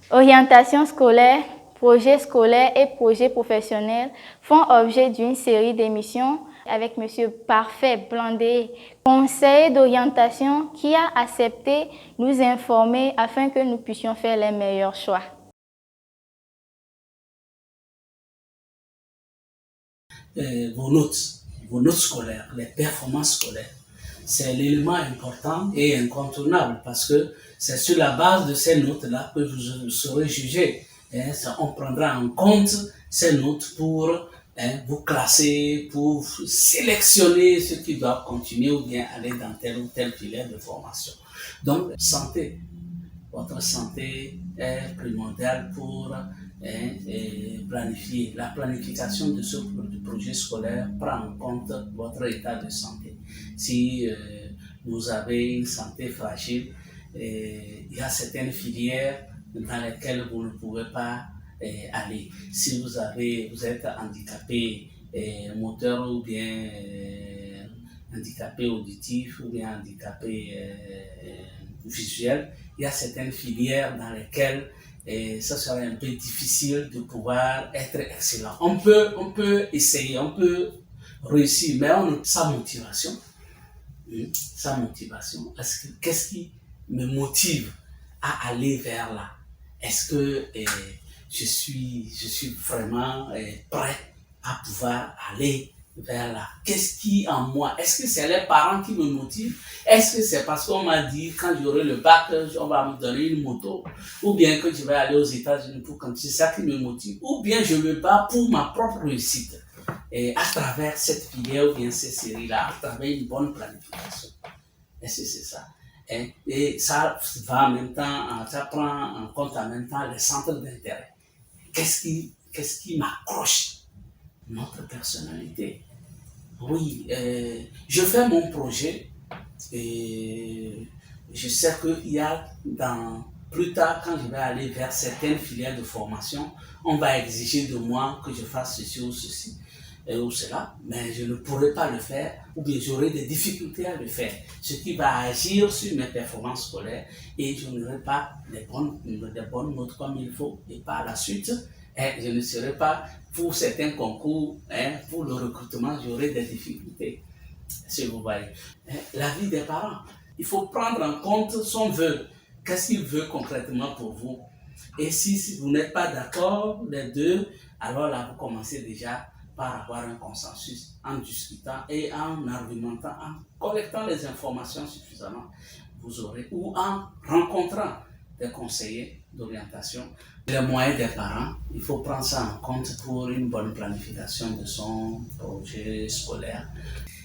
Orientation scolaire, projet scolaire et projet professionnel font objet d'une série d'émissions avec M. Parfait Blandé, conseiller d'orientation qui a accepté nous informer afin que nous puissions faire les meilleurs choix. Vos notes scolaires, les performances scolaires, c'est l'élément important et incontournable parce que c'est sur la base de ces notes-là que vous serez jugé. On prendra en compte ces notes pour vous classer, pour sélectionner ceux qui doivent continuer ou bien aller dans tel ou tel filière de formation. Donc, santé. Votre santé est primordiale pour planifier. La planification de ce projet scolaire prend en compte votre état de santé. Si vous avez une santé fragile, il y a certaines filières dans lesquelles vous ne pouvez pas aller. Si vous êtes handicapé moteur ou bien handicapé auditif ou bien handicapé visuel, il y a certaines filières dans lesquelles ça serait un peu difficile de pouvoir être excellent. On peut essayer, on peut réussir, mais sa motivation, qu'est-ce qui me motive à aller vers là? Est-ce que je suis vraiment prêt à pouvoir aller vers là? Qu'est-ce qui en moi? Est-ce que c'est les parents qui me motivent? Est-ce que c'est parce qu'on m'a dit quand j'aurai le bac, on va me donner une moto? Ou bien que je vais aller aux États-Unis pour continuer? C'est ça qui me motive? Ou bien je me bats pour ma propre réussite? Et à travers cette filière ou bien ces séries-là, à travers une bonne planification. Est-ce que c'est ça? Et ça va en même temps, ça prend en compte en même temps les centres d'intérêt. Qu'est-ce qui m'accroche? Notre personnalité. Oui, je fais mon projet et je sais qu'il y a plus tard, quand je vais aller vers certaines filières de formation, on va exiger de moi que je fasse ceci ou ceci ou cela, mais je ne pourrai pas le faire ou bien j'aurai des difficultés à le faire, ce qui va agir sur mes performances scolaires et je n'aurai pas des bonnes notes comme il faut et par la suite, je ne serai pas pour certains concours, pour le recrutement, j'aurai des difficultés. Si vous voyez, la vie des parents, il faut prendre en compte son vœu. Qu'est-ce qu'il veut concrètement pour vous? Et si vous n'êtes pas d'accord, les deux, alors là, vous commencez déjà par avoir un consensus en discutant et en argumentant, en collectant les informations suffisamment, vous aurez, ou en rencontrant des conseillers d'orientation. Les moyens des parents, il faut prendre ça en compte pour une bonne planification de son projet scolaire.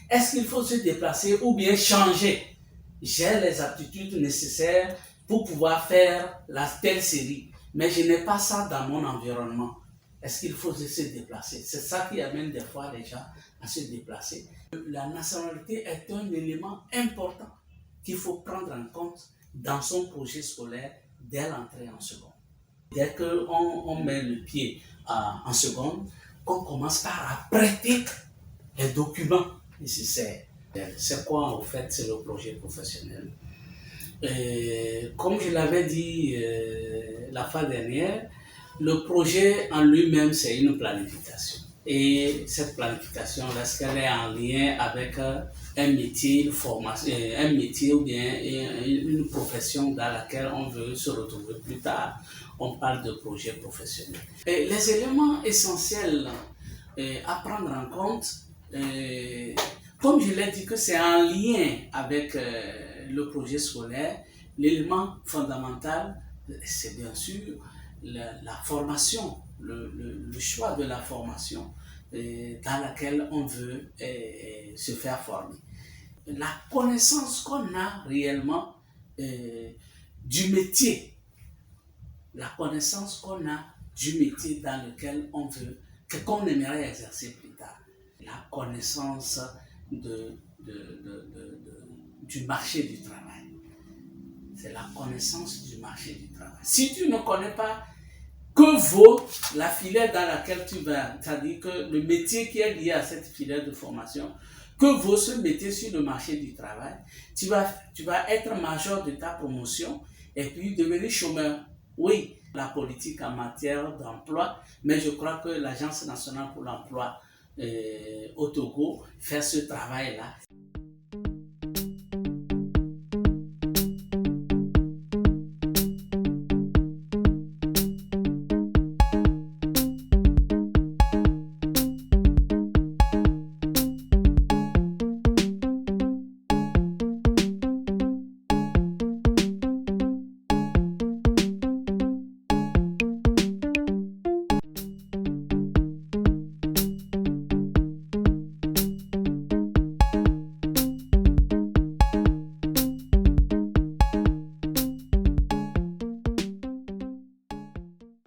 Est-ce qu'il faut se déplacer ou bien changer? J'ai les aptitudes nécessaires pour pouvoir faire la telle série, mais je n'ai pas ça dans mon environnement. Est-ce qu'il faut se déplacer? C'est ça qui amène des fois les gens à se déplacer. La nationalité est un élément important qu'il faut prendre en compte dans son projet scolaire dès l'entrée en seconde. Dès qu'on met le pied en seconde, on commence par apprêter les documents nécessaires. C'est quoi en fait? C'est le projet professionnel. Comme je l'avais dit la fois dernière, le projet en lui-même, c'est une planification. Et cette planification, lorsqu'elle est en lien avec un métier, une formation, un métier ou bien une profession dans laquelle on veut se retrouver plus tard, on parle de projet professionnel. Et les éléments essentiels à prendre en compte, comme je l'ai dit que c'est en lien avec le projet scolaire, l'élément fondamental, c'est bien sûr la formation, le choix de la formation dans laquelle on veut se faire former. La connaissance qu'on a réellement du métier, la connaissance qu'on a du métier dans lequel on veut, qu'on aimerait exercer plus tard. La connaissance du marché du travail. C'est la connaissance du marché du travail. Si tu ne connais pas que vaut la filière dans laquelle tu vas, c'est-à-dire que le métier qui est lié à cette filière de formation, que vaut ce métier sur le marché du travail, tu vas être major de ta promotion et puis devenir chômeur. oui, la politique en matière d'emploi, mais je crois que l'Agence nationale pour l'emploi au Togo fait ce travail-là.